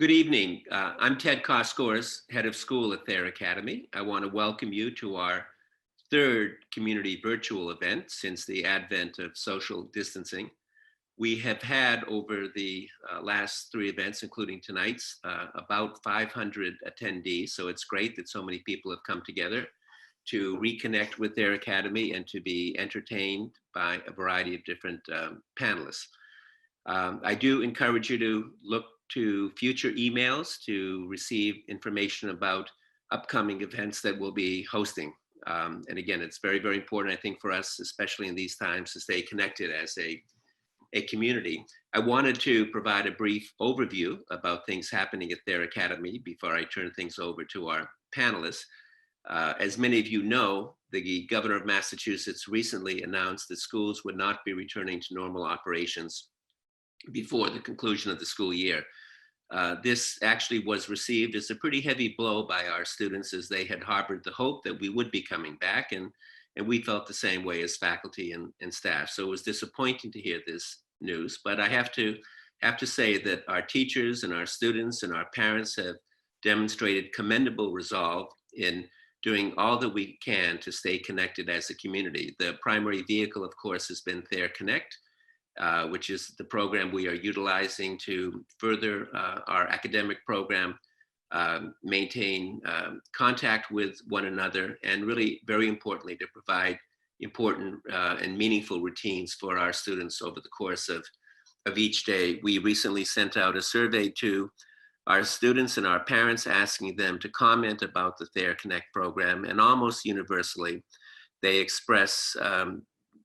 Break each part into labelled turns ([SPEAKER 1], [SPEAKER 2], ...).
[SPEAKER 1] Good evening. I'm Ted Koskores, head of school at Thayer Academy. I want to welcome you to our third community virtual event since the advent of social distancing. We have had over the last three events, including tonight's, about 500 attendees. So it's great that so many people have come together to reconnect with their academy and to be entertained by a variety of different panelists. I do encourage you to look to future emails to receive information about upcoming events that we'll be hosting. And again, it's very, very important, I think, for us, especially in these times, to stay connected as a community. I wanted to provide a brief overview about things happening at their academy before I turn things over to our panelists. As many of you know, the governor of Massachusetts recently announced that schools would not be returning to normal operations before the conclusion of the school year. This actually was received as a pretty heavy blow by our students, as they had harbored the hope that we would be coming back, and we felt the same way as faculty and staff. So it was disappointing to hear this news, but I have to say that our teachers and our students and our parents have demonstrated commendable resolve in doing all that we can to stay connected as a community. The primary vehicle, of course, has been Thayer Connect, which is the program we are utilizing to further our academic program, maintain contact with one another, and really, very importantly, to provide important and meaningful routines for our students over the course of each day. We recently sent out a survey to our students and our parents, asking them to comment about the Thayer Connect program, and almost universally, they express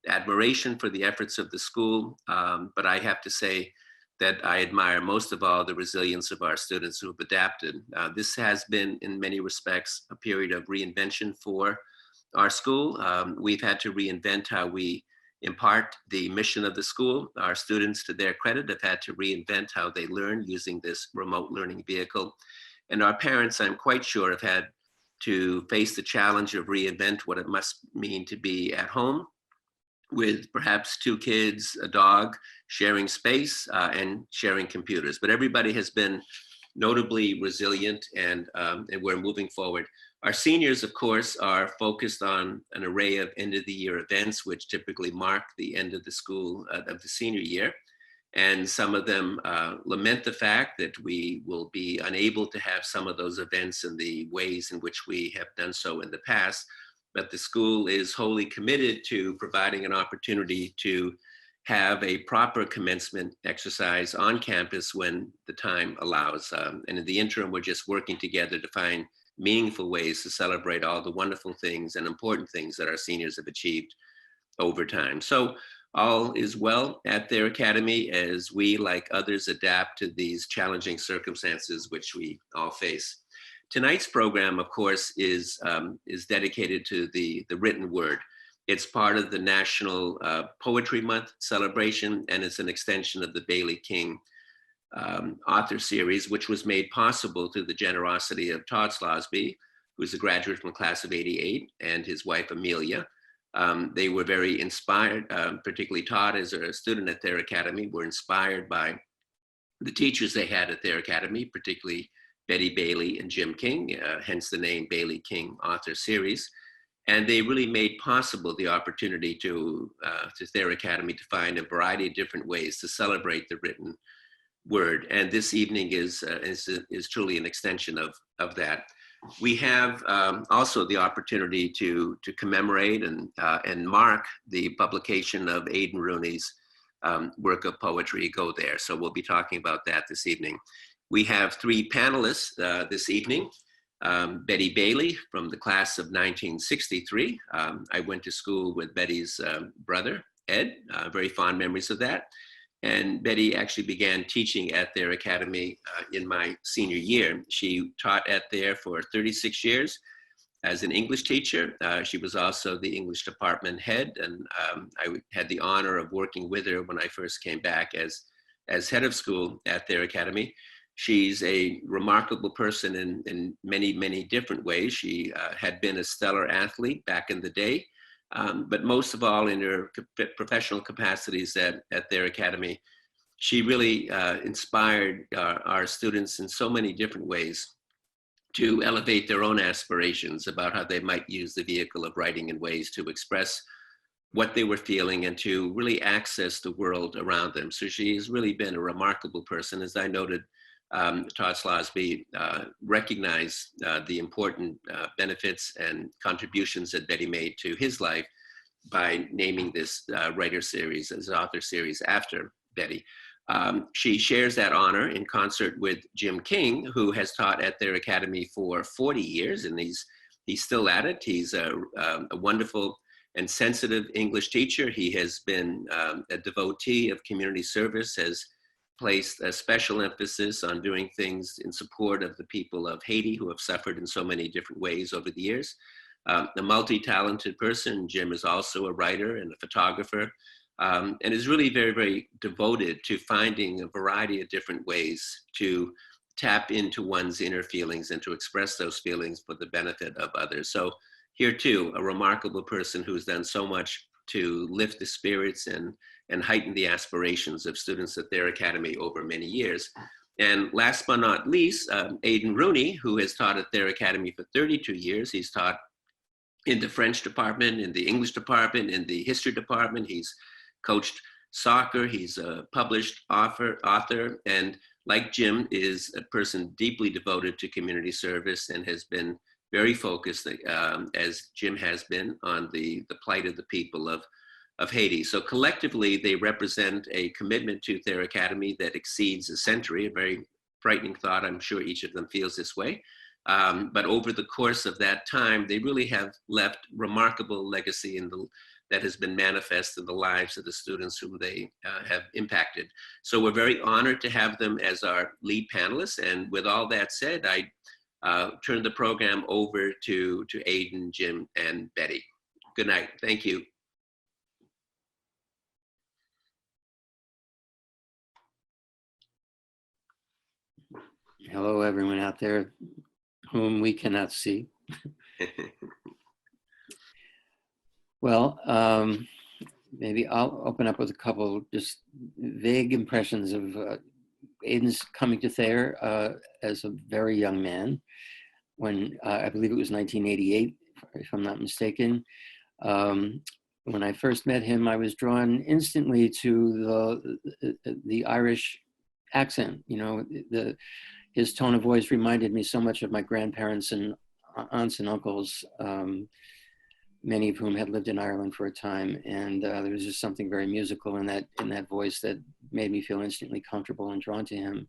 [SPEAKER 1] admiration for the efforts of the school, but I have to say that I admire most of all the resilience of our students who have adapted. This has been, in many respects, a period of reinvention for our school. We've had to reinvent how we impart the mission of the school. Our students, to their credit, have had to reinvent how they learn using this remote learning vehicle. And our parents, I'm quite sure, have had to face the challenge of reinvent what it must mean to be at home with perhaps two kids, a dog, sharing space and sharing computers. But everybody has been notably resilient, and we're moving forward. Our seniors, of course, are focused on an array of end of the year events, which typically mark the end of the school, of the senior year. And some of them lament the fact that we will be unable to have some of those events in the ways in which we have done so in the past. But the school is wholly committed to providing an opportunity to have a proper commencement exercise on campus when the time allows. And in the interim, we're just working together to find meaningful ways to celebrate all the wonderful things and important things that our seniors have achieved over time. So all is well at their academy as we, like others, adapt to these challenging circumstances which we all face. Tonight's program, of course, is dedicated to the written word. It's part of the National Poetry Month celebration, and it's an extension of the Bailey King author series, which was made possible through the generosity of Todd Slosby, who's a graduate from the class of '88, and his wife, Amelia. They were very inspired, particularly Todd, as a student at their academy, were inspired by the teachers they had at their academy, particularly Betty Bailey and Jim King, hence the name Bailey King Author Series. And they really made possible the opportunity to their academy to find a variety of different ways to celebrate the written word. And this evening is truly an extension of that. We have also the opportunity to commemorate and mark the publication of Aidan Rooney's work of poetry, Go There. So we'll be talking about that this evening. We have three panelists this evening. Betty Bailey from the class of 1963. I went to school with Betty's brother, Ed, very fond memories of that. And Betty actually began teaching at their academy in my senior year. She taught at there for 36 years as an English teacher. She was also the English department head, and I had the honor of working with her when I first came back as head of school at their academy. She's a remarkable person in many, many different ways. She had been a stellar athlete back in the day, but most of all in her professional capacities at their academy. she really inspired our students in so many different ways to elevate their own aspirations about how they might use the vehicle of writing in ways to express what they were feeling and to really access the world around them. So she has really been a remarkable person. As I noted, Todd Slosby recognized the important benefits and contributions that Betty made to his life by naming this writer series as author series after Betty. She shares that honor in concert with Jim King, who has taught at their academy for 40 years, and he's still at it. He's a wonderful and sensitive English teacher. He has been a devotee of community service, has placed a special emphasis on doing things in support of the people of Haiti who have suffered in so many different ways over the years. A multi-talented person. Jim is also a writer and a photographer, and is really very, very devoted to finding a variety of different ways to tap into one's inner feelings and to express those feelings for the benefit of others. So here too, a remarkable person who's done so much to lift the spirits and heighten the aspirations of students at their academy over many years. And last but not least, Aidan Rooney, who has taught at their academy for 32 years. He's taught in the French department, in the English department, in the history department. He's coached soccer. He's a published author, and like Jim, is a person deeply devoted to community service and has been very focused, as Jim has been, on the plight of the people of Haiti. So collectively, they represent a commitment to their academy that exceeds a century, a very frightening thought. I'm sure each of them feels this way. But over the course of that time, they really have left remarkable legacy that has been manifest in the lives of the students whom they have impacted. So we're very honored to have them as our lead panelists. And with all that said, I turn the program over to Aidan, Jim, and Betty. Good night. Thank you.
[SPEAKER 2] Hello, everyone out there whom we cannot see. Well, maybe I'll open up with a couple just vague impressions of Aidan's coming to Thayer as a very young man, when I believe it was 1988, if I'm not mistaken. When I first met him, I was drawn instantly to the Irish accent. You know, his tone of voice reminded me so much of my grandparents and aunts and uncles, many of whom had lived in Ireland for a time. And there was just something very musical in that voice that made me feel instantly comfortable and drawn to him.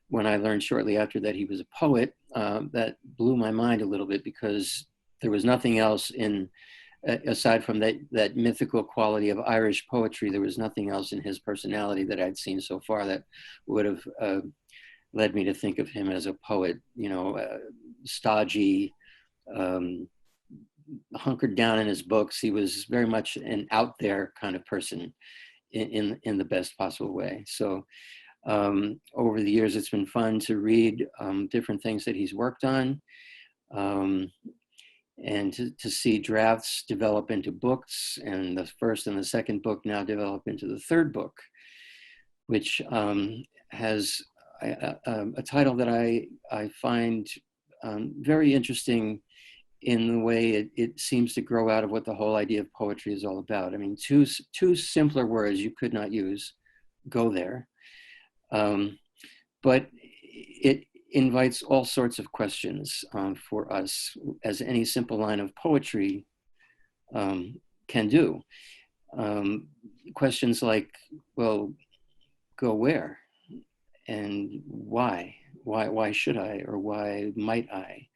[SPEAKER 2] When I learned shortly after that he was a poet, that blew my mind a little bit, because there was nothing else aside from that mythical quality of Irish poetry, there was nothing else in his personality that I'd seen so far that would have led me to think of him as a poet, you know, stodgy, hunkered down in his books. He was very much an out there kind of person in the best possible way. So over the years, it's been fun to read different things that he's worked on, and to see drafts develop into books, and the first and the second book now develop into the third book, which has a title that I find very interesting in the way it seems to grow out of what the whole idea of poetry is all about. I mean, two simpler words you could not use, go there. But it invites all sorts of questions for us, as any simple line of poetry can do. Questions like, well, go where? And why? Why should I, or why might I?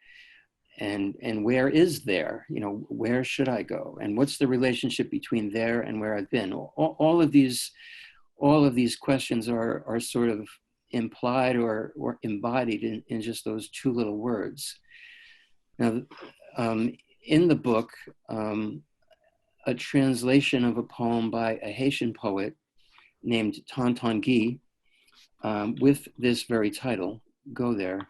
[SPEAKER 2] And where is there? You know, where should I go? And what's the relationship between there and where I've been? All of these questions are sort of implied or embodied in just those two little words. Now, in the book, a translation of a poem by a Haitian poet named Tantanguy, with this very title, Go There,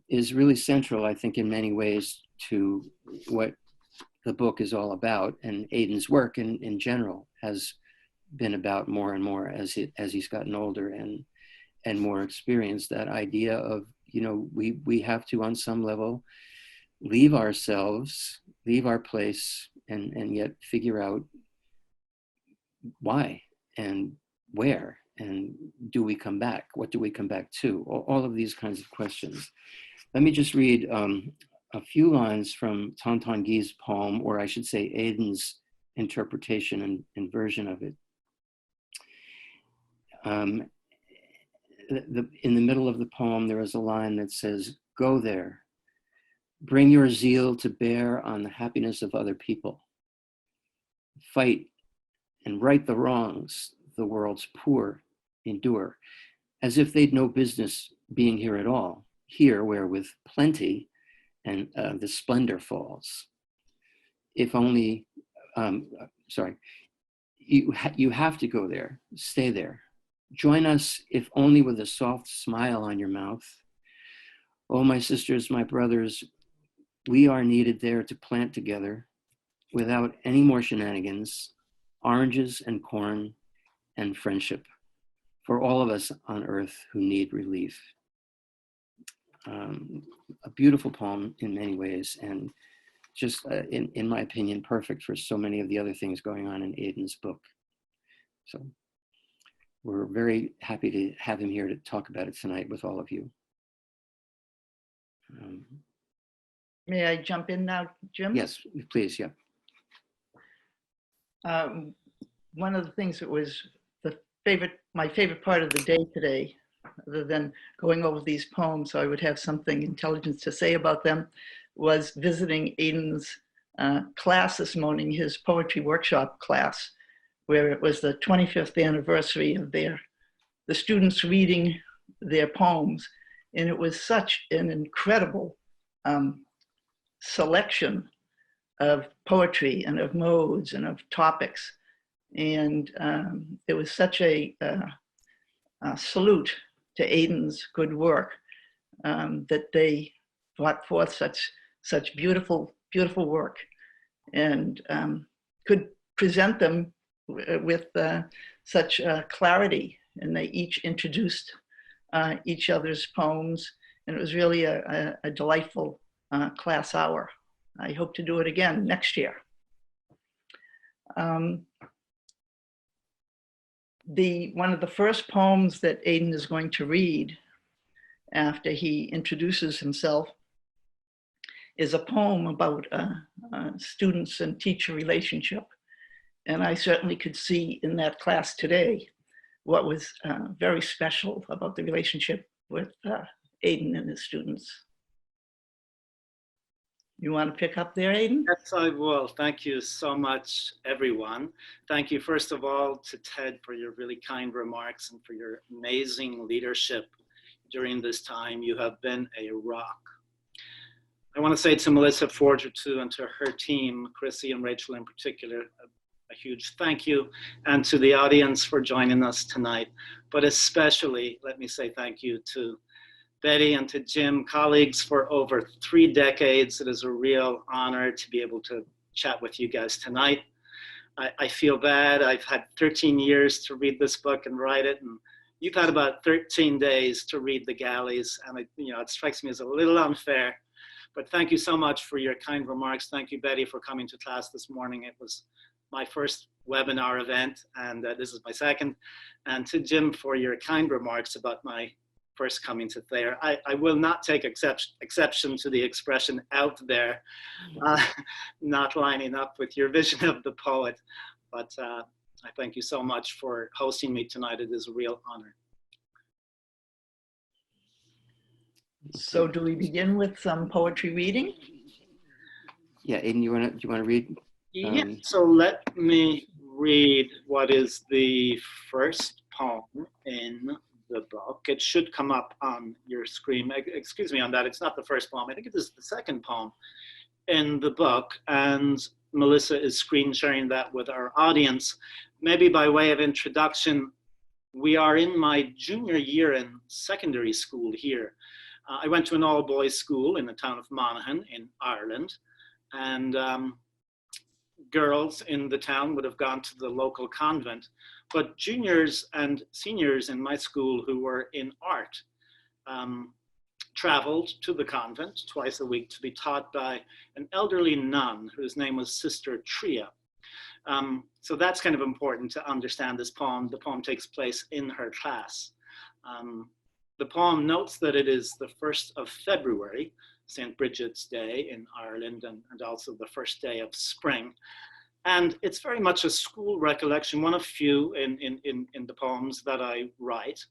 [SPEAKER 2] is really central, I think, in many ways to what the book is all about, and Aidan's work in general has been about more and more as he's gotten older and more experienced. That idea of, we have to, on some level, leave ourselves, leave our place, and yet figure out why and where, and do we come back? What do we come back to? All of these kinds of questions. Let me just read a few lines from Tantanguy's poem, or I should say Aidan's interpretation and version of it. In the middle of the poem, there is a line that says, "Go there, bring your zeal to bear on the happiness of other people. Fight and right the wrongs the world's poor endure, as if they'd no business being here at all, here where with plenty and the splendor falls. If only, you have to go there, stay there. Join us, if only with a soft smile on your mouth. Oh, my sisters, my brothers, we are needed there to plant together, without any more shenanigans, oranges and corn and friendship for all of us on earth who need relief." A beautiful poem in many ways, and just, in my opinion, perfect for so many of the other things going on in Aidan's book. So we're very happy to have him here to talk about it tonight with all of you.
[SPEAKER 3] May I jump in now, Jim?
[SPEAKER 2] Yes, please, yeah.
[SPEAKER 3] One of the things that was my favorite part of the day today, other than going over these poems so I would have something intelligent to say about them, was visiting Aidan's class this morning, his poetry workshop class, where it was the 25th anniversary of the students reading their poems. And it was such an incredible selection of poetry and of modes and of topics. And it was such a salute to Aidan's good work that they brought forth such beautiful, beautiful work, and could present them with such clarity. And they each introduced each other's poems, and it was really a delightful class hour. I hope to do it again next year. One of the first poems that Aidan is going to read after he introduces himself is a poem about students and teacher relationship. And I certainly could see in that class today what was very special about the relationship with Aidan and his students. You want to pick up there, Aidan?
[SPEAKER 4] Yes, I will. Thank you so much, everyone. Thank you, first of all, to Ted for your really kind remarks and for your amazing leadership during this time. You have been a rock. I want to say to Melissa Forger-too, and to her team, Chrissy and Rachel in particular, a huge thank you, and to the audience for joining us tonight. But especially, let me say thank you to Betty and to Jim, colleagues for over 3 decades. It is a real honor to be able to chat with you guys tonight. I feel bad. I've had 13 years to read this book and write it, and you've had about 13 days to read The Galleys, and it strikes me as a little unfair. But thank you so much for your kind remarks. Thank you, Betty, for coming to class this morning. It was my first webinar event, and this is my second. And to Jim for your kind remarks about my first coming to Thayer. I will not take exception to the expression "out there," not lining up with your vision of the poet, but I thank you so much for hosting me tonight. It is a real honor.
[SPEAKER 3] So do we begin with some poetry reading?
[SPEAKER 2] Yeah, Aidan, do you want to read?
[SPEAKER 4] Yeah, so let me read what is the first poem in the book. It should come up on your screen. Excuse me on that. It's not the first poem. I think it is the second poem in the book, and Melissa is screen sharing that with our audience. Maybe by way of introduction, we are in my junior year in secondary school here. I went to an all-boys school in the town of Monaghan in Ireland, and girls in the town would have gone to the local convent. But juniors and seniors in my school who were in art traveled to the convent twice a week to be taught by an elderly nun whose name was Sister Tria. So that's kind of important to understand this poem. The poem takes place in her class. The poem notes that it is the 1st of February, St. Bridget's Day in Ireland, and also the first day of spring. And it's very much a school recollection, one of few in the poems that I write.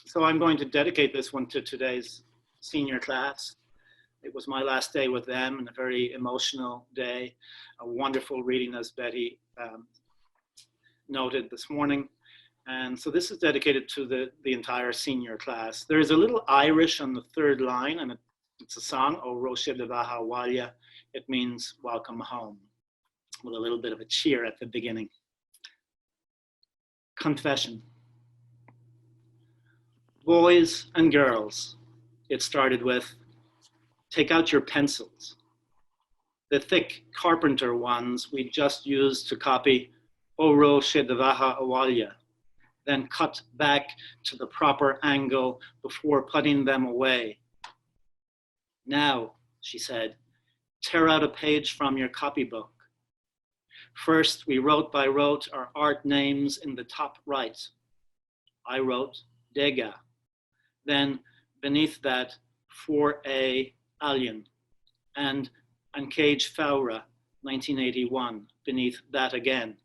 [SPEAKER 4] So I'm going to dedicate this one to today's senior class. It was my last day with them and a very emotional day, a wonderful reading as Betty noted this morning. And so this is dedicated to the entire senior class. There is a little Irish on the 3rd line, and it's a song, O Roche de Baha Walia. It means welcome home, with a little bit of a cheer at the beginning. Confession. Boys and girls, it started with, take out your pencils. The thick carpenter ones we just used to copy O Roche de Baha Walia, then cut back to the proper angle before putting them away. Now, she said, tear out a page from your copybook. First, we wrote by rote our art names in the top right. I wrote Dega. Then beneath that, 4A Alien, and Ancage Faura, 1981, beneath that again.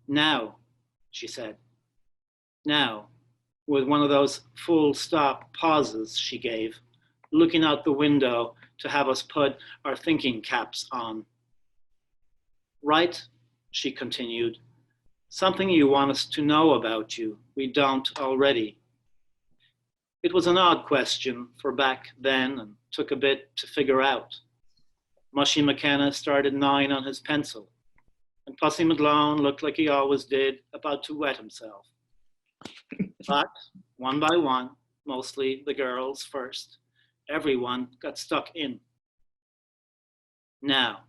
[SPEAKER 4] Now, she said. Now, with one of those full stop pauses she gave, looking out the window to have us put our thinking caps on. Right, she continued, something you want us to know about you, we don't already. It was an odd question for back then and took a bit to figure out. Mushy McKenna started gnawing on his pencil, and Pussy McGlone looked like he always did, about to wet himself. But one by one, mostly the girls first, everyone got stuck in. Now,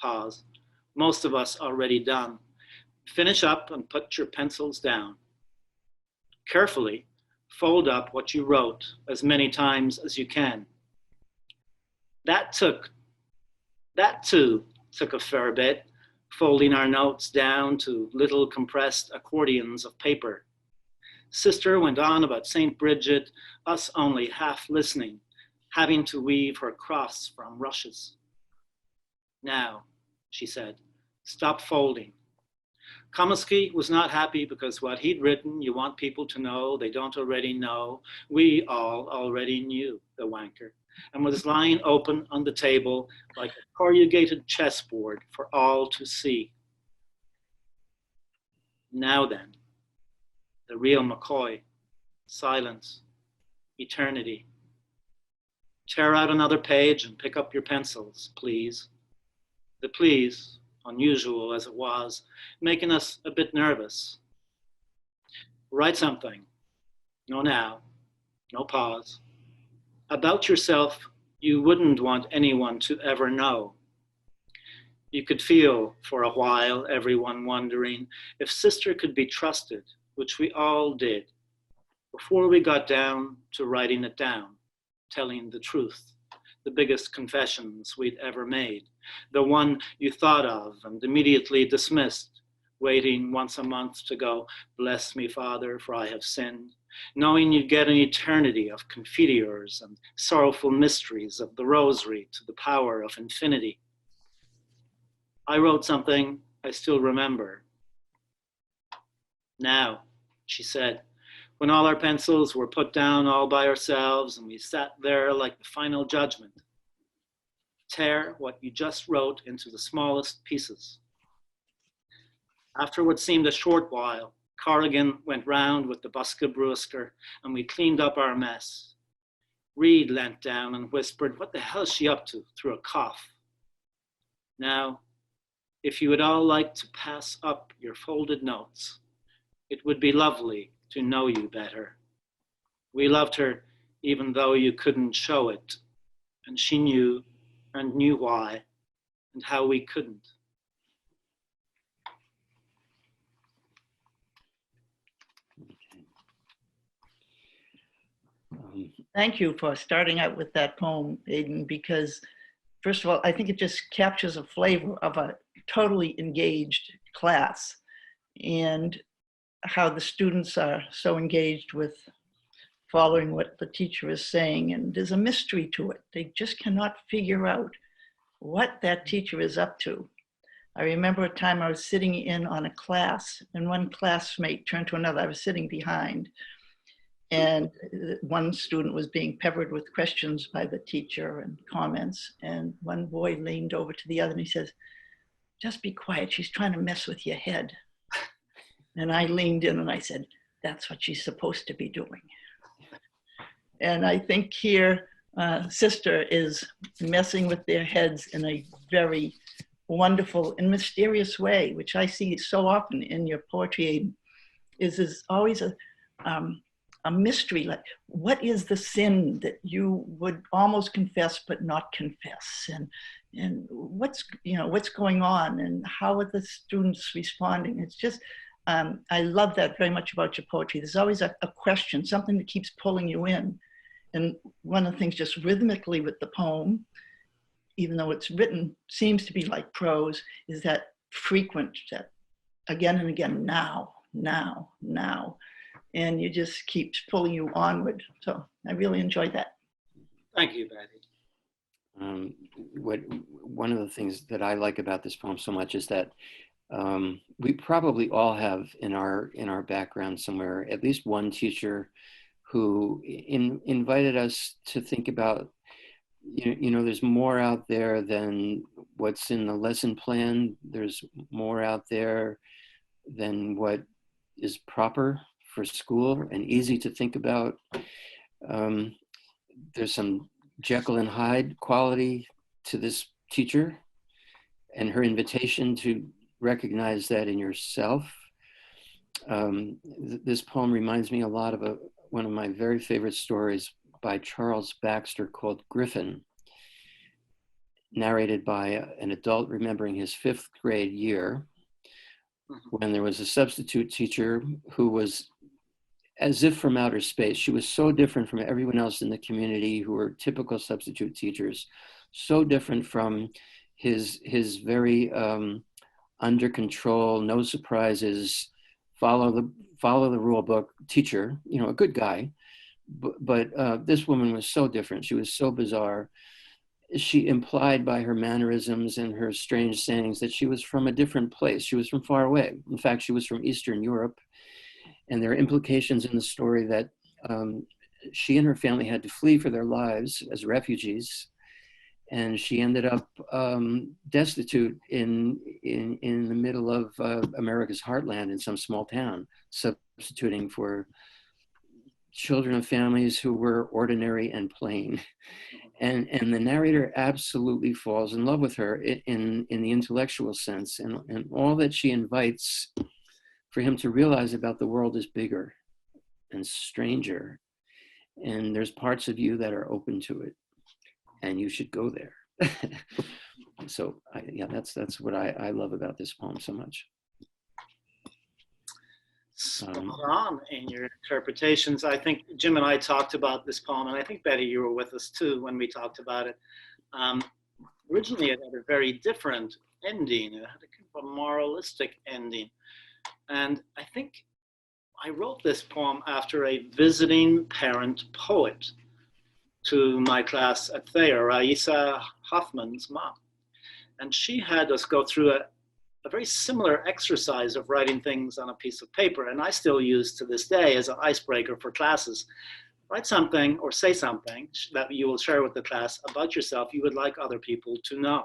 [SPEAKER 4] pause, most of us already done. Finish up and put your pencils down. Carefully, fold up what you wrote as many times as you can. That too took a fair bit, folding our notes down to little compressed accordions of paper. Sister went on about St. Bridget, us only half listening, having to weave her cross from rushes. Now, she said, stop folding. Comiskey was not happy because what he'd written, you want people to know they don't already know. We all already knew, the wanker, and was lying open on the table like a corrugated chessboard for all to see. Now then, the real McCoy, silence, eternity. Tear out another page and pick up your pencils, please. The please, unusual as it was, making us a bit nervous. Write something. No now, no pause. About yourself you wouldn't want anyone to ever know. You could feel for a while everyone wondering if Sister could be trusted, which we all did, before we got down to writing it down, telling the truth, the biggest confessions we'd ever made, the one you thought of and immediately dismissed, waiting once a month to go, bless me, Father, for I have sinned, knowing you'd get an eternity of confiteors and sorrowful mysteries of the rosary to the power of infinity. I wrote something I still remember. Now, she said, when all our pencils were put down all by ourselves and we sat there like the final judgment, tear what you just wrote into the smallest pieces. After what seemed a short while, Corrigan went round with the buska brewsker and we cleaned up our mess. Reed leant down and whispered, what the hell is she up to, through a cough. Now, if you would all like to pass up your folded notes, it would be lovely to know you better. We loved her even though you couldn't show it, and she knew and knew why and how we couldn't.
[SPEAKER 3] Thank you for starting out with that poem, Aidan, because first of all, I think it just captures a flavor of a totally engaged class and how the students are so engaged with following what the teacher is saying. And there's a mystery to it. They just cannot figure out what that teacher is up to. I remember a time I was sitting in on a class and one classmate turned to another. I was sitting behind and one student was being peppered with questions by the teacher and comments. And one boy leaned over to the other and he says, "Just be quiet. She's trying to mess with your head." And I leaned in and I said, "That's what she's supposed to be doing." And I think here, Sister is messing with their heads in a very wonderful and mysterious way, which I see so often in your poetry, Aidan, is always a mystery. Like, what is the sin that you would almost confess but not confess, and what's going on, and how are the students responding? It's just I love that very much about your poetry. There's always a question, something that keeps pulling you in. And one of the things just rhythmically with the poem, even though it's written, seems to be like prose, is that frequent, that again and again, now, now, now. And you just keeps pulling you onward. So I really enjoyed that.
[SPEAKER 4] Thank you, Betty.
[SPEAKER 2] One of the things that I like about this poem so much is that we probably all have in our background somewhere at least one teacher who invited us to think about, there's more out there than what's in the lesson plan. There's more out there than what is proper for school and easy to think about. There's some Jekyll and Hyde quality to this teacher and her invitation to recognize that in yourself. This poem reminds me a lot of one of my very favorite stories by Charles Baxter called Griffin, narrated by an adult remembering his 5th grade year, when there was a substitute teacher who was as if from outer space. She was so different from everyone else in the community who were typical substitute teachers, so different from his very under control, no surprises, follow the rule book teacher, a good guy. But this woman was so different. She was so bizarre. She implied by her mannerisms and her strange sayings that she was from a different place. She was from far away. In fact, she was from Eastern Europe. And there are implications in the story that she and her family had to flee for their lives as refugees. And she ended up destitute in the middle of America's heartland in some small town, substituting for children of families who were ordinary and plain. And the narrator absolutely falls in love with her in the intellectual sense, and all that she invites for him to realize about the world is bigger and stranger. And there's parts of you that are open to it, and you should go there. So that's what I love about this poem so much.
[SPEAKER 4] Spot on in your interpretations. I think Jim and I talked about this poem, and I think Betty, you were with us too when we talked about it. Originally, it had a very different ending. It had a kind of a moralistic ending. And I think I wrote this poem after a visiting parent poet to my class at Thayer, Raisa Hoffman's mom. And she had us go through a very similar exercise of writing things on a piece of paper. And I still use to this day as an icebreaker for classes. Write something or say something that you will share with the class about yourself you would like other people to know.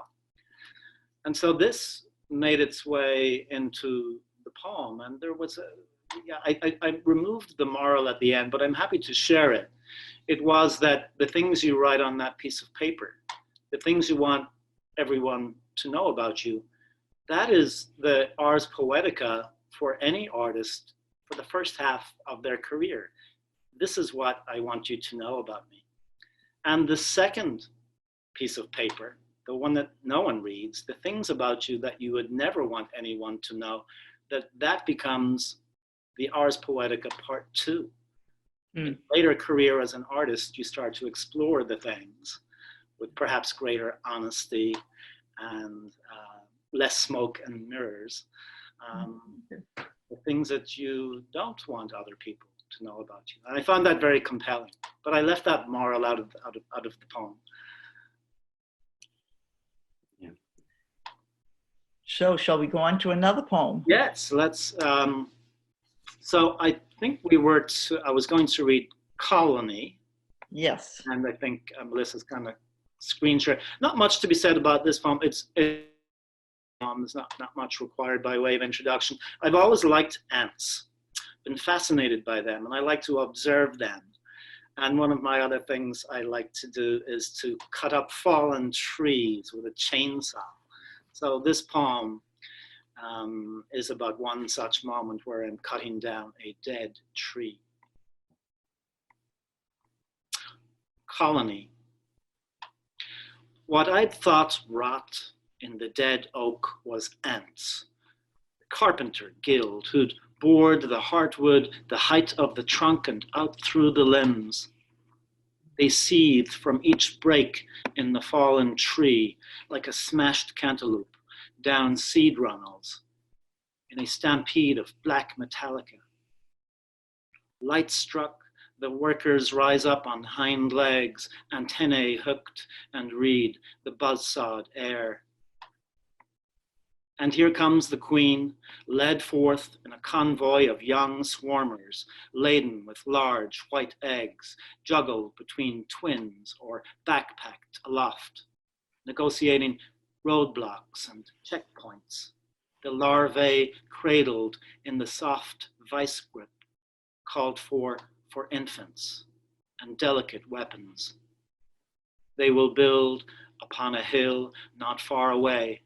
[SPEAKER 4] And so this made its way into the poem. And there was I removed the moral at the end, but I'm happy to share it. It was that the things you write on that piece of paper, the things you want everyone to know about you, that is the ars poetica for any artist for the first half of their career. This is what I want you to know about me. And the second piece of paper, the one that no one reads, the things about you that you would never want anyone to know, that becomes the ars poetica part 2.
[SPEAKER 3] Mm.
[SPEAKER 4] Later career as an artist, you start to explore the things with perhaps greater honesty and less smoke and mirrors. The things that you don't want other people to know about you. And I found that very compelling, but I left that moral out of the poem.
[SPEAKER 2] Yeah.
[SPEAKER 3] So shall we go on to another poem?
[SPEAKER 4] Yes, let's. So I think I was going to read Colony,
[SPEAKER 3] Yes.
[SPEAKER 4] and I think Melissa's kind of screen share. Not much to be said about this poem. There's not much required by way of introduction. I've always liked ants, been fascinated by them, and I like to observe them. And one of my other things I like to do is to cut up fallen trees with a chainsaw. So this poem is about one such moment where I'm cutting down a dead tree. Colony. What I'd thought rot in the dead oak was ants. The carpenter guild who'd bored the heartwood the height of the trunk and out through the limbs. They seethed from each break in the fallen tree like a smashed cantaloupe down seed runnels in a stampede of black metallica. Light struck, the workers rise up on hind legs, antennae hooked, and read the buzzsawed air. And here comes the queen, led forth in a convoy of young swarmers, laden with large white eggs, juggled between twins or backpacked aloft, negotiating roadblocks and checkpoints, the larvae cradled in the soft vice grip called for infants and delicate weapons. They will build upon a hill not far away,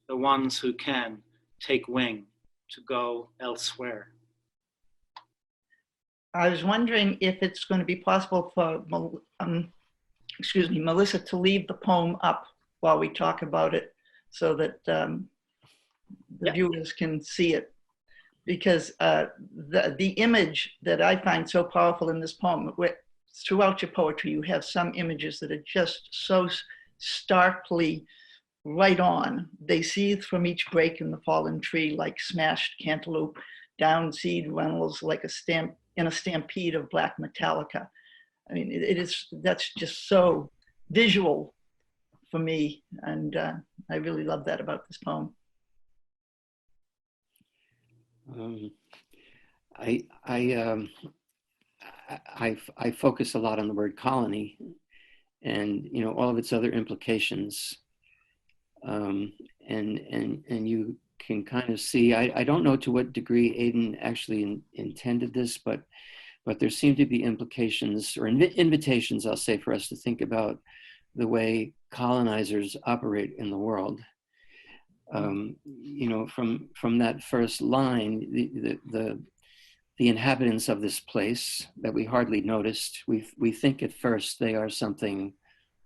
[SPEAKER 4] the ones who can take wing to go elsewhere.
[SPEAKER 3] I was wondering if it's going to be possible for, Melissa to leave the poem up while we talk about it so that the viewers can see it. Because the image that I find so powerful in this poem, throughout your poetry, you have some images that are just so starkly right on. They seethe from each break in the fallen tree like smashed cantaloupe, down seed runnels like a stampede of black metallica. I mean, that's just so visual for me, and I really love that about this poem.
[SPEAKER 2] I focus a lot on the word colony, and all of its other implications, and you can kind of see. I don't know to what degree Aidan actually intended this, but there seem to be implications or invitations, I'll say, for us to think about the way colonizers operate in the world. From that first line, the inhabitants of this place that we hardly noticed, we think at first they are something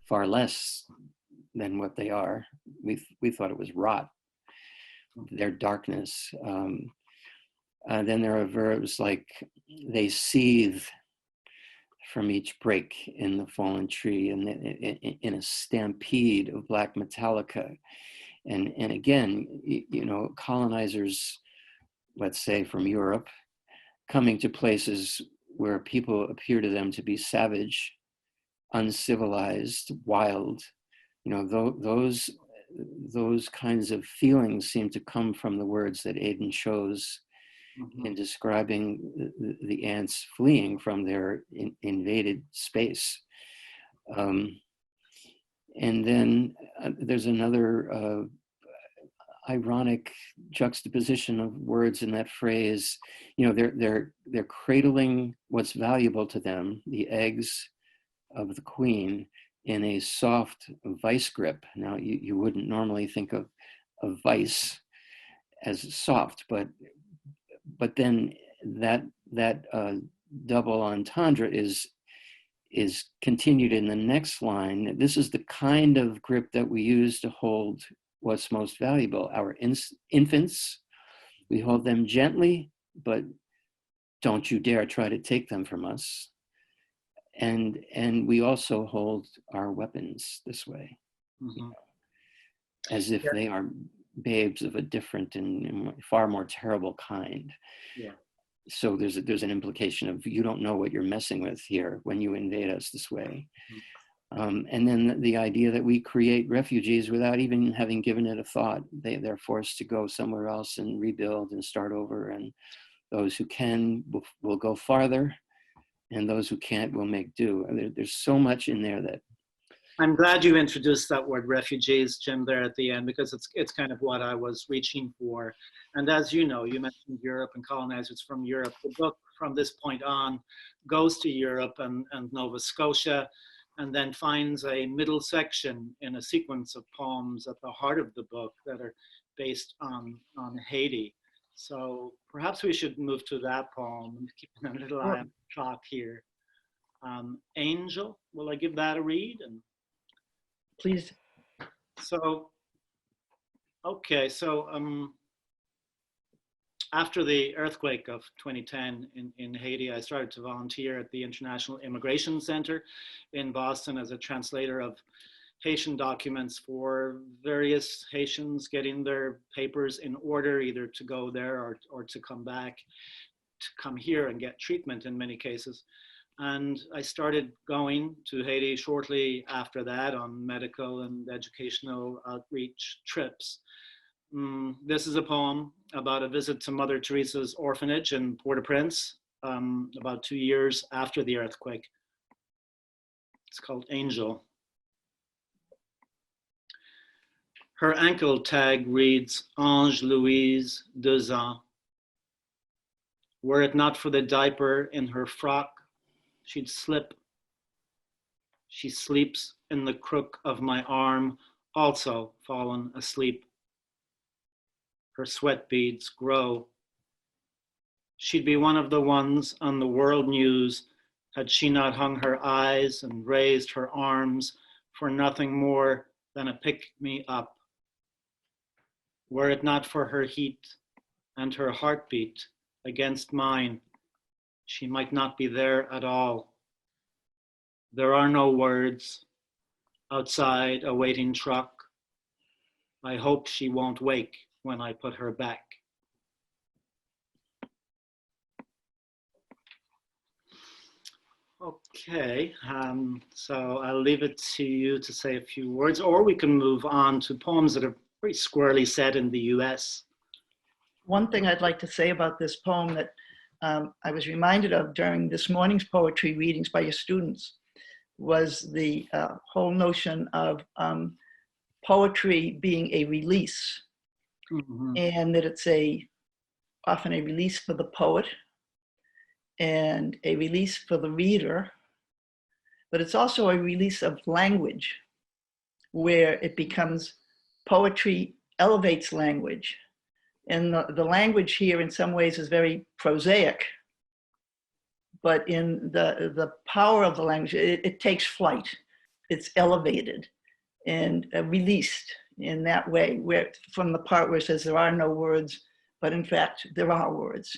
[SPEAKER 2] far less than what they are. We thought it was rot, their darkness. Then there are verbs like they seethe from each break in the fallen tree and in a stampede of black metallica. And again, colonizers, let's say from Europe, coming to places where people appear to them to be savage, uncivilized, wild, those kinds of feelings seem to come from the words that Aidan chose in describing the ants fleeing from their invaded space. And then there's another ironic juxtaposition of words in that phrase. They're cradling what's valuable to them, the eggs of the queen, in a soft vice grip. Now, you wouldn't normally think of vice as soft, but then that double entendre is continued in the next line. This is the kind of grip that we use to hold what's most valuable. Our infants, we hold them gently, but don't you dare try to take them from us. And we also hold our weapons this way, as if they are babes of a different and far more terrible kind.
[SPEAKER 4] Yeah.
[SPEAKER 2] So there's an implication of, you don't know what you're messing with here when you invade us this way. And then the idea that we create refugees without even having given it a thought. They're forced to go somewhere else and rebuild and start over. And those who can will go farther, and those who can't will make do. And there's so much in there that.
[SPEAKER 4] I'm glad you introduced that word refugees, Jim, there at the end, because it's kind of what I was reaching for. And as you know, you mentioned Europe and colonizers from Europe. The book from this point on goes to Europe and Nova Scotia, and then finds a middle section in a sequence of poems at the heart of the book that are based on Haiti. So perhaps we should move to that poem, keeping a little eye on the clock here. Angel, will I give that a read? And
[SPEAKER 3] Please.
[SPEAKER 4] so, okay, so after the earthquake of 2010 in Haiti, I started to volunteer at the International Immigration Center in Boston as a translator of Haitian documents for various Haitians getting their papers in order, either to go there or to come back, to come here and get treatment in many cases. And I started going to Haiti shortly after that on medical and educational outreach trips. This is a poem about a visit to Mother Teresa's orphanage in Port-au-Prince, about 2 years after the earthquake. It's called Angel. Her ankle tag reads Ange Louise 2 ans. Were it not for the diaper in her frock, she'd slip. She sleeps in the crook of my arm, also fallen asleep. Her sweat beads grow. She'd be one of the ones on the world news had she not hung her eyes and raised her arms for nothing more than a pick-me-up. Were it not for her heat and her heartbeat against mine, she might not be there at all. There are no words outside a waiting truck. I hope she won't wake when I put her back. Okay, so I'll leave it to you to say a few words, or we can move on to poems that are very squarely set in the US.
[SPEAKER 3] One thing I'd like to say about this poem that I was reminded of during this morning's poetry readings by your students was the whole notion of poetry being a release. And that it's often a release for the poet and a release for the reader, but it's also a release of language where it becomes poetry elevates language. And the language here in some ways is very prosaic, but in the power of the language, it takes flight, it's elevated and released in that way, where from the part where it says there are no words, but in fact there are words.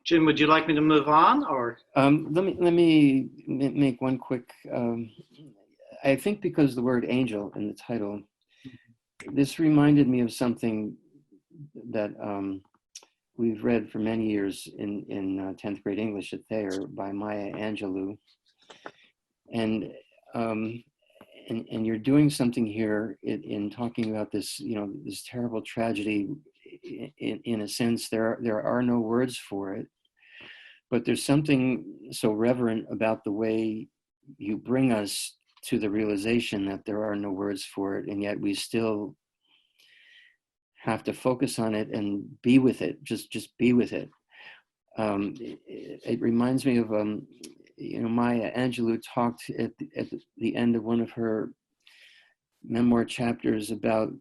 [SPEAKER 4] Jim, would you like me to move on, or?
[SPEAKER 2] Let me make one quick. I think because the word angel in the title, this reminded me of something that we've read for many years in 10th grade English at Thayer by Maya Angelou, and you're doing something here in talking about this, this terrible tragedy. In a sense, there are no words for it, but there's something so reverent about the way you bring us to the realization that there are no words for it, and yet we still have to focus on it and be with it. Just be with it. It reminds me of Maya Angelou talked at the end of one of her memoir chapters about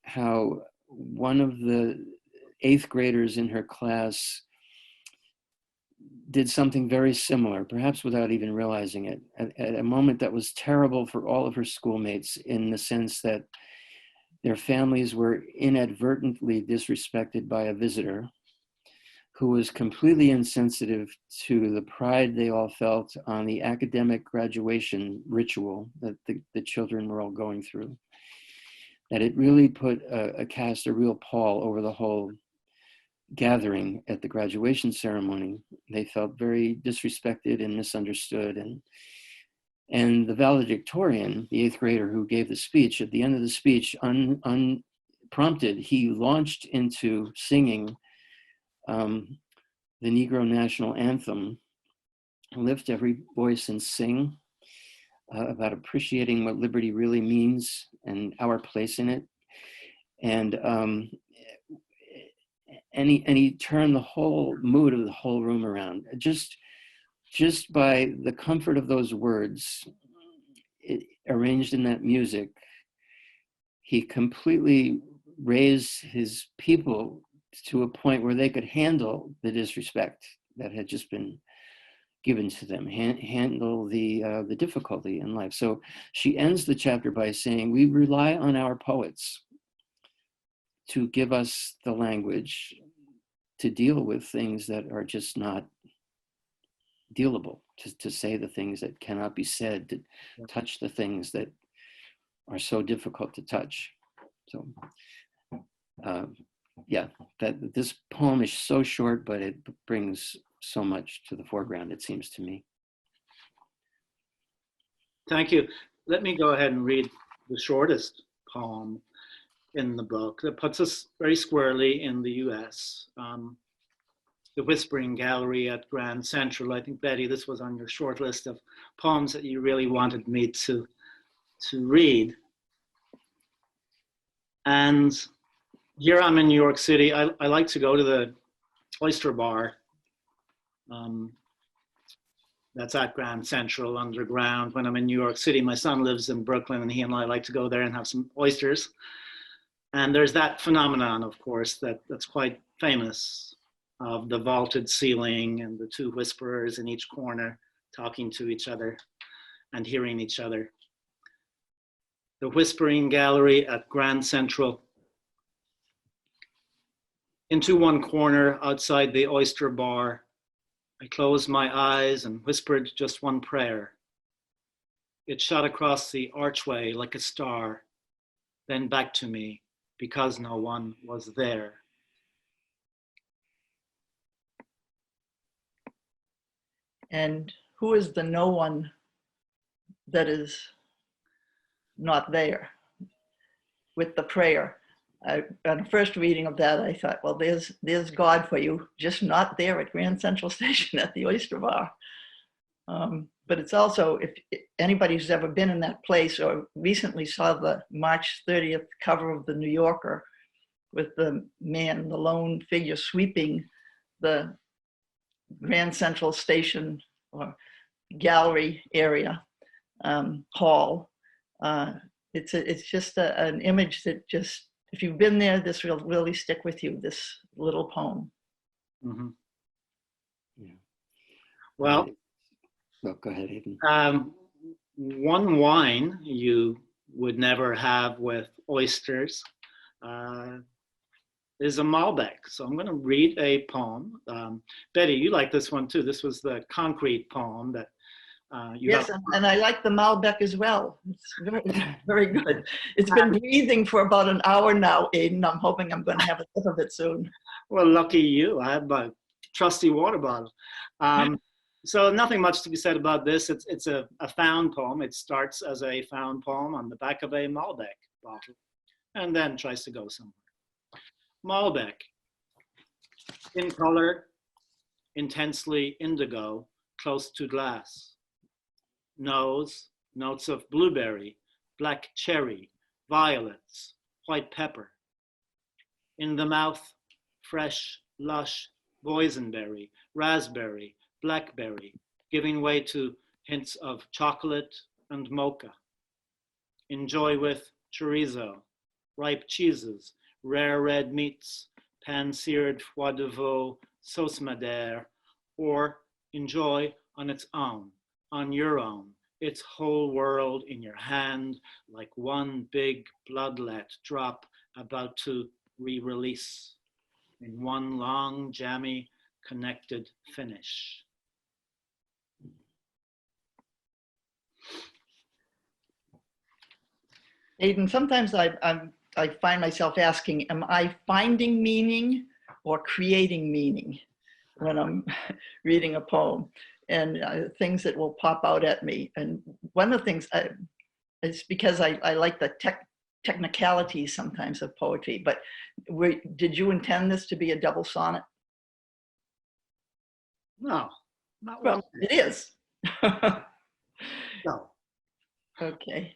[SPEAKER 2] how one of the 8th graders in her class did something very similar, perhaps without even realizing it, at a moment that was terrible for all of her schoolmates, in the sense that Their families were inadvertently disrespected by a visitor who was completely insensitive to the pride they all felt on the academic graduation ritual that the children were all going through. That it really put cast a real pall over the whole gathering at the graduation ceremony. They felt very disrespected and misunderstood. And the valedictorian, the 8th grader who gave the speech, at the end of the speech, unprompted, he launched into singing the Negro National Anthem, lift every voice and sing, about appreciating what liberty really means and our place in it. And he turned the whole mood of the whole room around. Just by the comfort of those words, arranged in that music, he completely raised his people to a point where they could handle the disrespect that had just been given to them, handle the difficulty in life. So she ends the chapter by saying, we rely on our poets to give us the language to deal with things that are just not dealable, to say the things that cannot be said, to touch the things that are so difficult to touch. So yeah, that this poem is so short, but it brings so much to the foreground, it seems to me.
[SPEAKER 4] Thank you. Let me go ahead and read the shortest poem in the book that puts us very squarely in the US. The Whispering Gallery at Grand Central. I think, Betty, this was on your short list of poems that you really wanted me to read. And here I'm in New York City. I like to go to the Oyster Bar. That's at Grand Central underground. When I'm in New York City, my son lives in Brooklyn, and he and I like to go there and have some oysters. And there's that phenomenon, of course, that's quite famous, of the vaulted ceiling and the two whisperers in each corner talking to each other and hearing each other. The Whispering Gallery at Grand Central. Into one corner outside the Oyster Bar, I closed my eyes and whispered just one prayer. It shot across the archway like a star, then back to me because no one was there.
[SPEAKER 3] And who is the no one that is not there with the prayer? On the first reading of that, I thought, well, there's God for you, just not there at Grand Central Station at the Oyster Bar. But it's also, if anybody who's ever been in that place or recently saw the March 30th cover of the New Yorker with the man, the lone figure sweeping the Grand Central Station or gallery area, hall, it's just an image that just, if you've been there, this will really stick with you, this little poem.
[SPEAKER 4] Mm-hmm.
[SPEAKER 2] Yeah.
[SPEAKER 4] Well,
[SPEAKER 2] go ahead, Aidan.
[SPEAKER 4] One wine you would never have with oysters is a Malbec. So I'm going to read a poem. Betty, you like this one too. This was the concrete poem that you
[SPEAKER 3] yes,
[SPEAKER 4] have.
[SPEAKER 3] and I like the Malbec as well. It's very, very good. It's been breathing for about an hour now, Aidan. I'm hoping I'm going to have a sip of it soon.
[SPEAKER 4] Well, lucky you. I have my trusty water bottle. So nothing much to be said about this. It's a found poem. It starts as a found poem on the back of a Malbec bottle and then tries to go somewhere. Malbec, in color, intensely indigo, close to glass. Nose, notes of blueberry, black cherry, violets, white pepper. In the mouth, fresh, lush, boysenberry, raspberry, blackberry, giving way to hints of chocolate and mocha. Enjoy with chorizo, ripe cheeses, rare red meats, pan-seared foie de veau, sauce madère, or enjoy on its own, on your own, its whole world in your hand, like one big bloodlet drop about to re-release in one long, jammy, connected finish.
[SPEAKER 3] Aidan, sometimes I find myself asking, am I finding meaning or creating meaning when I'm reading a poem? And things that will pop out at me. And one of the things, it's because I like the technicalities sometimes of poetry, but did you intend this to be a double sonnet?
[SPEAKER 4] No, not
[SPEAKER 3] Well,
[SPEAKER 4] one.
[SPEAKER 3] it is.
[SPEAKER 4] No.
[SPEAKER 3] Okay.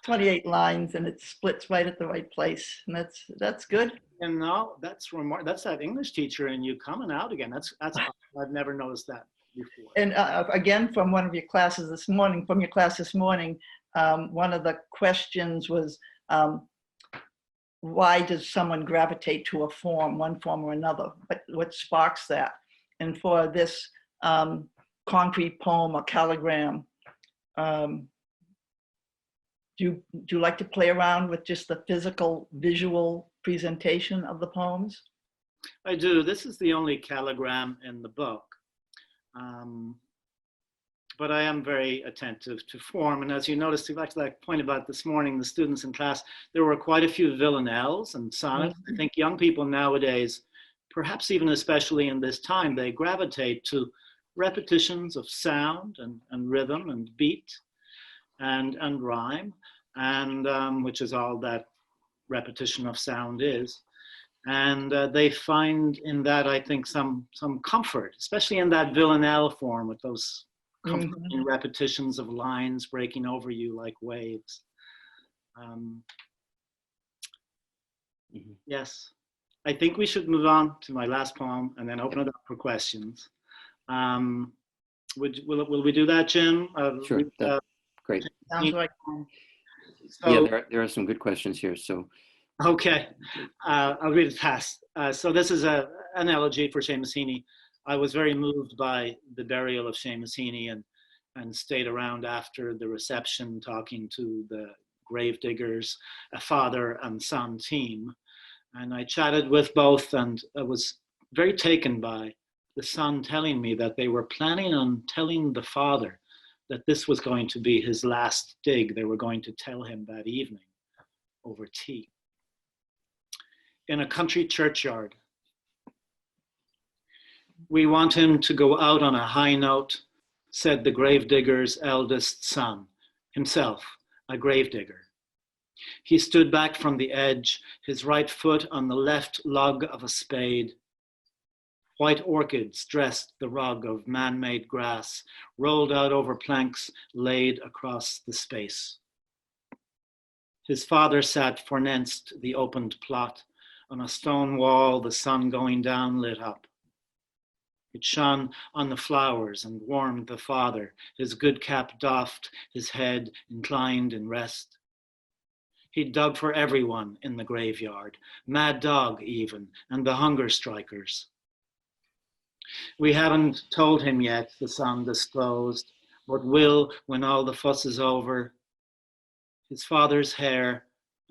[SPEAKER 3] 28 lines and it splits right at the right place. And that's good.
[SPEAKER 4] And no, that's that English teacher and you coming out again. That's I've never noticed that before.
[SPEAKER 3] And again, from one of your classes this morning, one of the questions was, why does someone gravitate to a form, one form or another? But what sparks that? And for this concrete poem or calligram, do you like to play around with just the physical, visual presentation of the poems?
[SPEAKER 4] I do. This is the only calligram in the book. But I am very attentive to form. And as you noticed, back to that point about this morning, the students in class, there were quite a few villanelles and sonnets. Mm-hmm. I think young people nowadays, perhaps even especially in this time, they gravitate to repetitions of sound and rhythm and beat and rhyme, and which is all that repetition of sound is. And they find in that, I think, some comfort, especially in that villanelle form with those comforting repetitions of lines breaking over you like waves. Yes, I think we should move on to my last poem and then open it up for questions. Will we do that, Jim?
[SPEAKER 2] Sure, great.
[SPEAKER 3] Sounds like.
[SPEAKER 2] So, yeah, there are some good questions here, so.
[SPEAKER 4] Okay, I'll read it fast. So this is an elegy for Seamus Heaney. I was very moved by the burial of Seamus Heaney and stayed around after the reception talking to the gravediggers, a father and son team. And I chatted with both and I was very taken by the son telling me that they were planning on telling the father that this was going to be his last dig. They were going to tell him that evening over tea. In a country churchyard. We want him to go out on a high note, said the gravedigger's eldest son, himself a gravedigger. He stood back from the edge, his right foot on the left lug of a spade. White orchids dressed the rug of man-made grass, rolled out over planks laid across the space. His father sat forenenced the opened plot. On a stone wall, the sun going down lit up. It shone on the flowers and warmed the father, his good cap doffed, his head inclined in rest. He dug for everyone in the graveyard, Mad Dog even, and the hunger strikers. We haven't told him yet, the son disclosed, but will when all the fuss is over. His father's hair,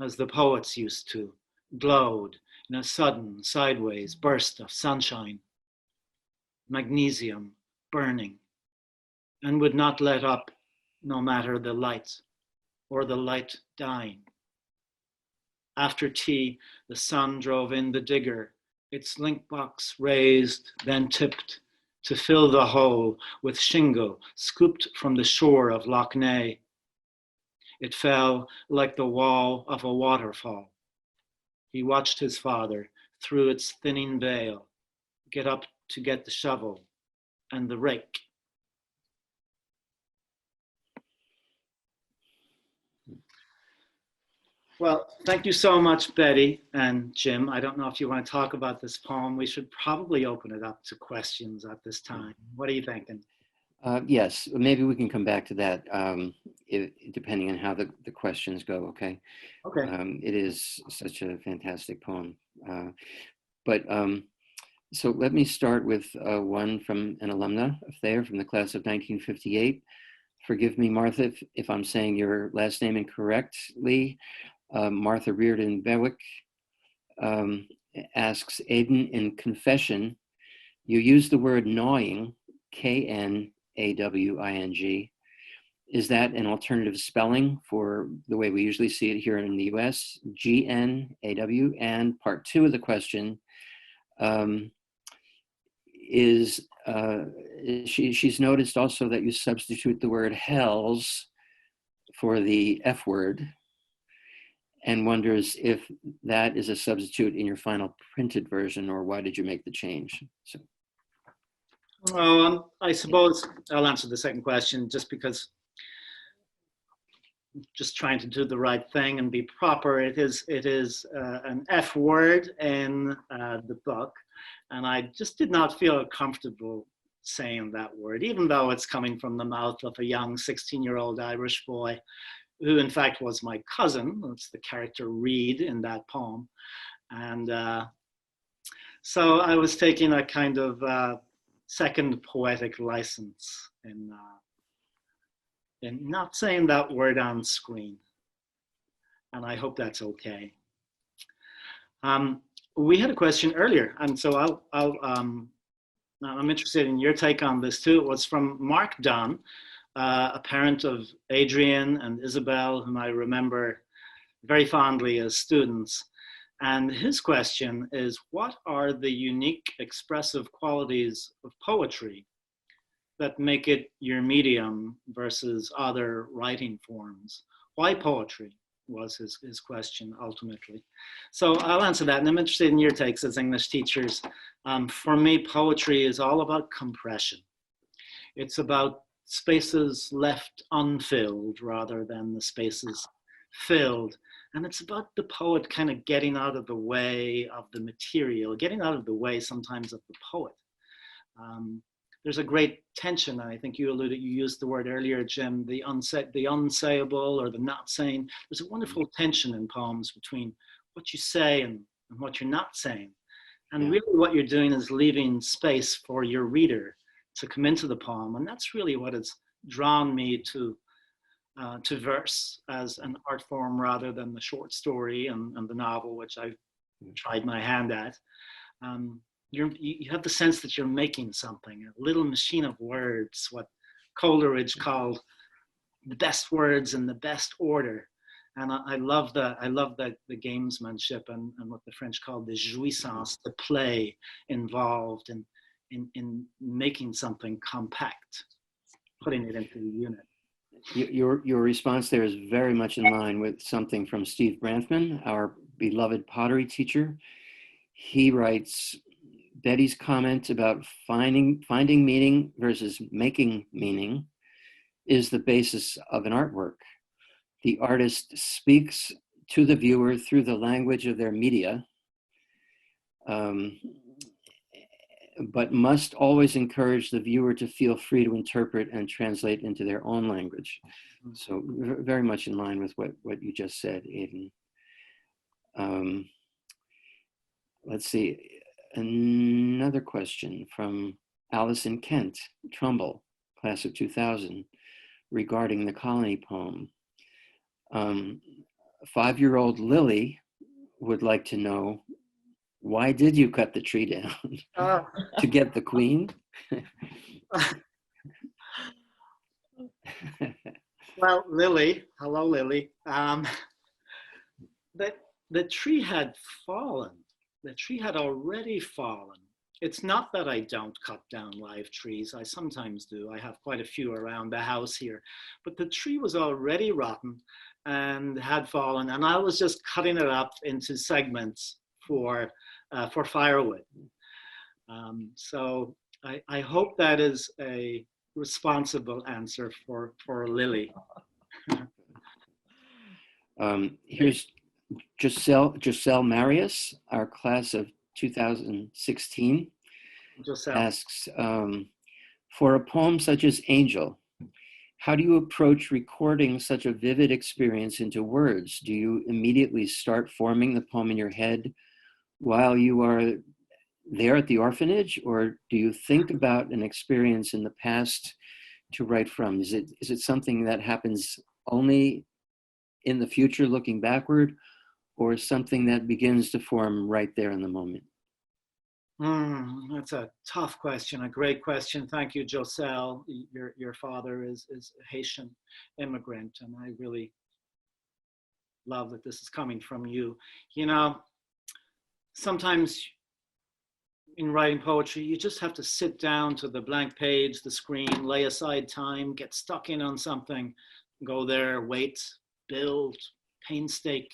[SPEAKER 4] as the poets used to, glowed in a sudden sideways burst of sunshine, magnesium burning, and would not let up no matter the light or the light dying. After tea, the sun drove in the digger, its link box raised, then tipped to fill the hole with shingle scooped from the shore of Loch Ness. It fell like the wall of a waterfall. He watched his father through its thinning veil get up to get the shovel and the rake. Well, thank you so much, Betty and Jim. I don't know if you want to talk about this poem. We should probably open it up to questions at this time. What are you thinking?
[SPEAKER 2] Yes, maybe we can come back to that depending on how the questions go, okay?
[SPEAKER 4] Okay.
[SPEAKER 2] It is such a fantastic poem. So let me start with one from an alumna of Thayer from the class of 1958, forgive me, Martha, if I'm saying your last name incorrectly. Martha Reardon Bewick asks, Aidan, in confession, you use the word gnawing, Knawing. Is that an alternative spelling for the way we usually see it here in the US, GNAW? And part two of the question she's noticed also that you substitute the word hells for the F word, and wonders if that is a substitute in your final printed version, or why did you make the change? So.
[SPEAKER 4] I suppose I'll answer the second question, just because just trying to do the right thing and be proper. It is an F word in the book, and I just did not feel comfortable saying that word, even though it's coming from the mouth of a young 16-year-old Irish boy, who in fact was my cousin. That's the character Reed in that poem. And so I was taking a kind of second poetic license in not saying that word on screen. And I hope that's okay. We had a question earlier, and so I'm interested in your take on this too. It was from Mark Dunn, a parent of Adrian and Isabel, whom I remember very fondly as students. And his question is, what are the unique expressive qualities of poetry that make it your medium versus other writing forms? Why poetry was his question ultimately. So I'll answer that, and I'm interested in your takes as English teachers. For me, poetry is all about compression. It's about spaces left unfilled rather than the spaces filled. And it's about the poet kind of getting out of the way of the material, getting out of the way sometimes of the poet. There's a great tension, and I think you used the word earlier, Jim, the unsayable or the not saying. There's a wonderful tension in poems between what you say and what you're not saying. And really what you're doing is leaving space for your reader to come into the poem. And that's really what has drawn me to verse as an art form rather than the short story and the novel, which I've tried my hand at. You have the sense that you're making something, a little machine of words, what Coleridge called the best words in the best order. And I love the gamesmanship and what the French call the jouissance, the play involved in making something compact, putting it into a unit.
[SPEAKER 2] Your response there is very much in line with something from Steve Branthman, our beloved pottery teacher. He writes, Betty's comment about finding meaning versus making meaning is the basis of an artwork. The artist speaks to the viewer through the language of their media, but must always encourage the viewer to feel free to interpret and translate into their own language. So very much in line with what you just said, Aidan. Let's see, another question from Alison Kent, Trumbull, class of 2000, regarding the colony poem. 5-year-old Lily would like to know, why did you cut the tree down? To get the queen?
[SPEAKER 4] Well, Lily, hello, Lily. The tree had fallen. The tree had already fallen. It's not that I don't cut down live trees. I sometimes do. I have quite a few around the house here. But the tree was already rotten and had fallen, and I was just cutting it up into segments for firewood. So I hope that is a responsible answer for Lily.
[SPEAKER 2] Here's Giselle Marius, our class of 2016, asks, for a poem such as Angel, how do you approach recording such a vivid experience into words? Do you immediately start forming the poem in your head while you are there at the orphanage, or do you think about an experience in the past to write from? Is it something that happens only in the future looking backward, or something that begins to form right there in the moment?
[SPEAKER 4] That's a tough question, a great question. Thank you, Joselle. Your father is a Haitian immigrant, and I really love that this is coming from you. You know, sometimes in writing poetry, you just have to sit down to the blank page, the screen, lay aside time, get stuck in on something, go there, wait, build, painstake.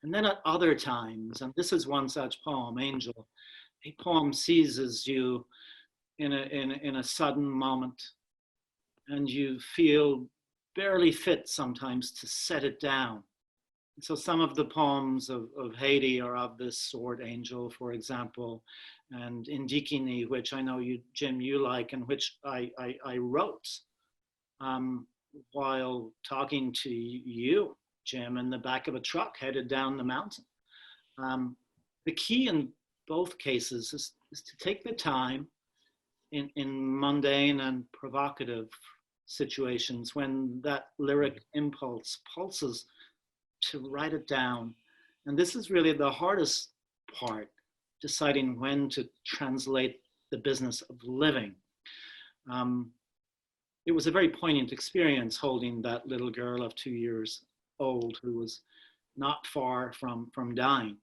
[SPEAKER 4] And then at other times, and this is one such poem, Angel, a poem seizes you in a sudden moment, and you feel barely fit sometimes to set it down. So some of the poems of Haiti are of this sort, Angel, for example, and Indikini, which I know you, Jim, you like, and which I wrote while talking to you, Jim, in the back of a truck headed down the mountain. The key in both cases is to take the time in mundane and provocative situations when that lyric impulse pulses, to write it down. And this is really the hardest part, deciding when to translate the business of living. It was a very poignant experience holding that little girl of 2 years old who was not far from dying.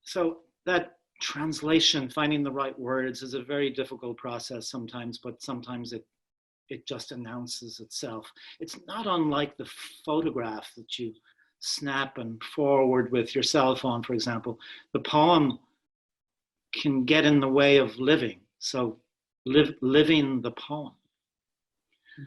[SPEAKER 4] So that translation, finding the right words, is a very difficult process sometimes, but sometimes it just announces itself. It's not unlike the photograph that you snap and forward with your cell phone, for example. The poem can get in the way of living. So living the poem. I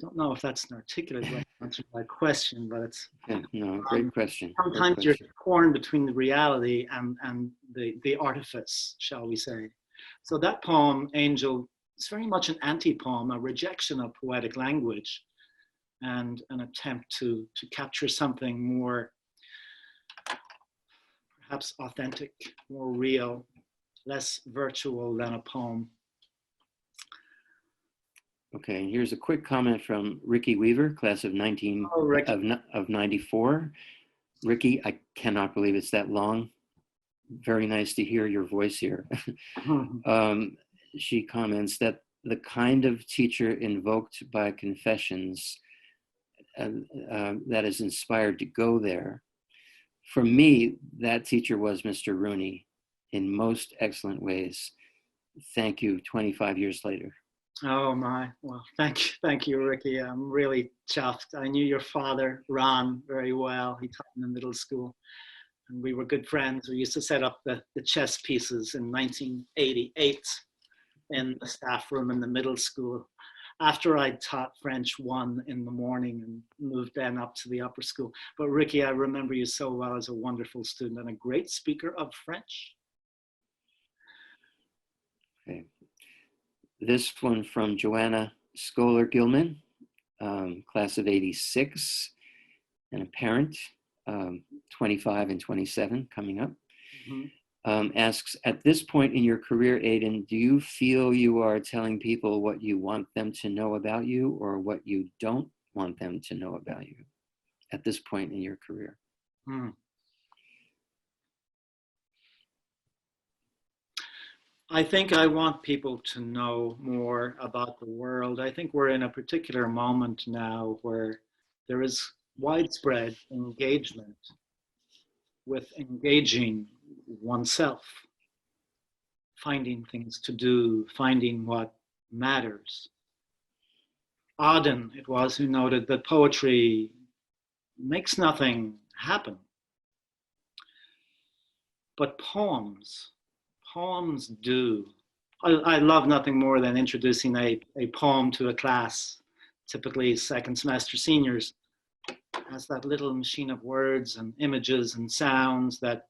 [SPEAKER 4] don't know if that's an articulate way to answer my question, but it's
[SPEAKER 2] great question.
[SPEAKER 4] Sometimes
[SPEAKER 2] Great
[SPEAKER 4] you're
[SPEAKER 2] question.
[SPEAKER 4] torn between the reality and the artifice, shall we say. So that poem, Angel, it's very much an anti-poem, a rejection of poetic language, and an attempt to capture something more perhaps authentic, more real, less virtual than a poem.
[SPEAKER 2] Okay, here's a quick comment from Ricky Weaver, class of 94. Ricky, I cannot believe it's that long. Very nice to hear your voice here. She comments that the kind of teacher invoked by Confessions that is inspired to go there. For me, that teacher was Mr. Rooney in most excellent ways. Thank you, 25 years later.
[SPEAKER 4] Oh my, well, thank you, Ricky. I'm really chuffed. I knew your father, Ron, very well. He taught in the middle school, and we were good friends. We used to set up the chess pieces in 1988 in the staff room in the middle school, after I taught French 1 in the morning and moved then up to the upper school. But Ricky, I remember you so well as a wonderful student and a great speaker of French.
[SPEAKER 2] Okay. This one from Joanna Scholar Gilman, class of 86, and a parent, 25 and 27 coming up. Asks, at this point in your career, Aidan, do you feel you are telling people what you want them to know about you or what you don't want them to know about you at this point in your career?
[SPEAKER 4] I think I want people to know more about the world. I think we're in a particular moment now where there is widespread engagement with engaging oneself, finding things to do, finding what matters. Auden, it was, who noted that poetry makes nothing happen. But poems do. I love nothing more than introducing a poem to a class, typically second semester seniors, as that little machine of words and images and sounds that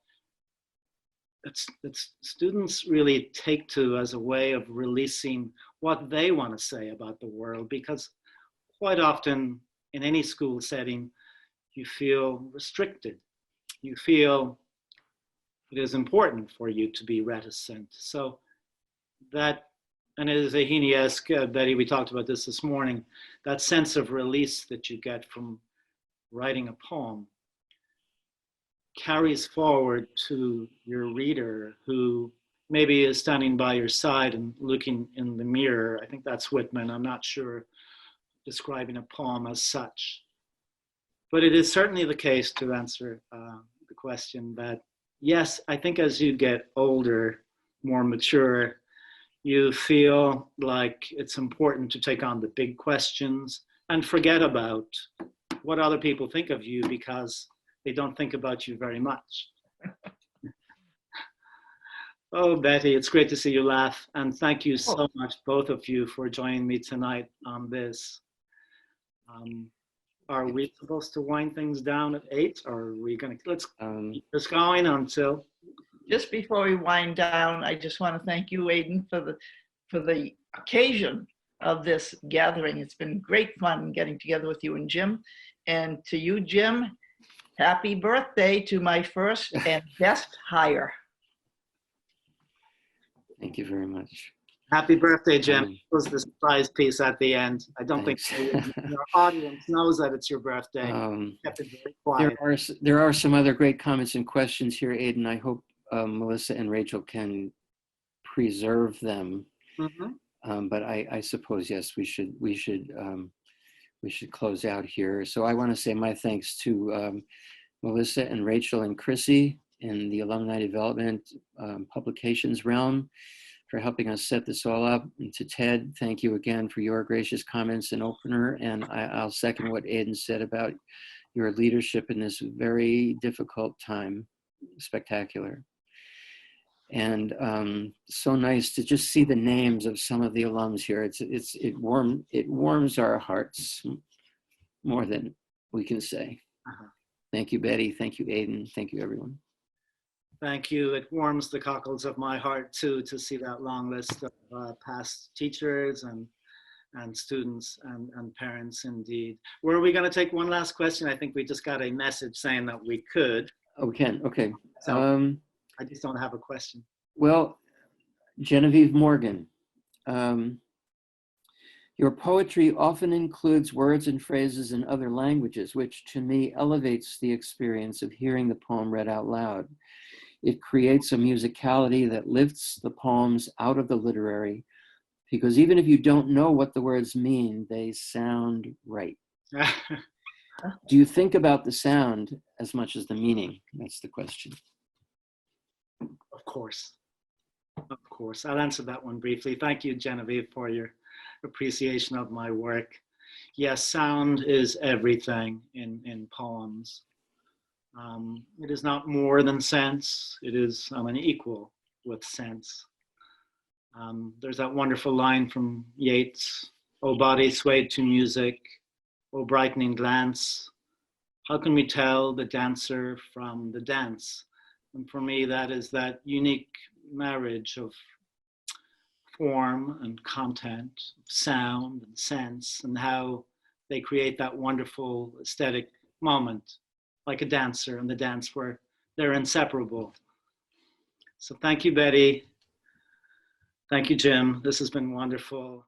[SPEAKER 4] students really take to as a way of releasing what they want to say about the world, because quite often in any school setting, you feel restricted. You feel it is important for you to be reticent. So that And as Ahini-esque, Betty, we talked about this morning, that sense of release that you get from writing a poem carries forward to your reader who maybe is standing by your side and looking in the mirror. I think that's Whitman. I'm not sure describing a poem as such. But it is certainly the case, to answer the question, that yes, I think as you get older, more mature, you feel like it's important to take on the big questions and forget about what other people think of you because they don't think about you very much. Oh, Betty, it's great to see you laugh. And thank you so much, both of you, for joining me tonight on this. Are we supposed to wind things down at 8, or are we going to, let's keep this going until?
[SPEAKER 3] Just before we wind down, I just want to thank you, Aidan, for the occasion of this gathering. It's been great fun getting together with you and Jim. And to you, Jim, happy birthday to my first and best hire.
[SPEAKER 2] Thank you very much.
[SPEAKER 4] Happy birthday, Jim. It was the surprise piece at the end. I don't
[SPEAKER 2] Thanks.
[SPEAKER 4] think your audience knows that it's your birthday. Kept it very quiet.
[SPEAKER 2] There are some other great comments and questions here, Aidan. I hope Melissa and Rachel can preserve them.
[SPEAKER 4] Mm-hmm.
[SPEAKER 2] But I suppose, yes, we should close out here. So I want to say my thanks to Melissa and Rachel and Chrissy in the Alumni Development Publications realm for helping us set this all up. And to Ted, thank you again for your gracious comments and opener. And I'll second what Aidan said about your leadership in this very difficult time. Spectacular. And so nice to just see the names of some of the alums here. It warms our hearts more than we can say. Thank you, Betty. Thank you, Aidan. Thank you, everyone.
[SPEAKER 4] Thank you. It warms the cockles of my heart too to see that long list of past teachers and students and parents indeed. Were we going to take one last question? I think we just got a message saying that we could.
[SPEAKER 2] Oh, we can. Okay.
[SPEAKER 4] So I just don't have a question.
[SPEAKER 2] Well, Genevieve Morgan, your poetry often includes words and phrases in other languages, which to me elevates the experience of hearing the poem read out loud. It creates a musicality that lifts the poems out of the literary, because even if you don't know what the words mean, they sound right. Do you think about the sound as much as the meaning? That's the question.
[SPEAKER 4] Of course. Of course. I'll answer that one briefly. Thank you, Genevieve, for your appreciation of my work. Yes, sound is everything in poems. It is not more than sense. It is an equal with sense. There's that wonderful line from Yeats, "O body swayed to music, O brightening glance, how can we tell the dancer from the dance?" And for me, that is that unique marriage of form and content, sound and sense, and how they create that wonderful aesthetic moment, like a dancer and the dance where they're inseparable. So thank you, Betty. Thank you, Jim. This has been wonderful.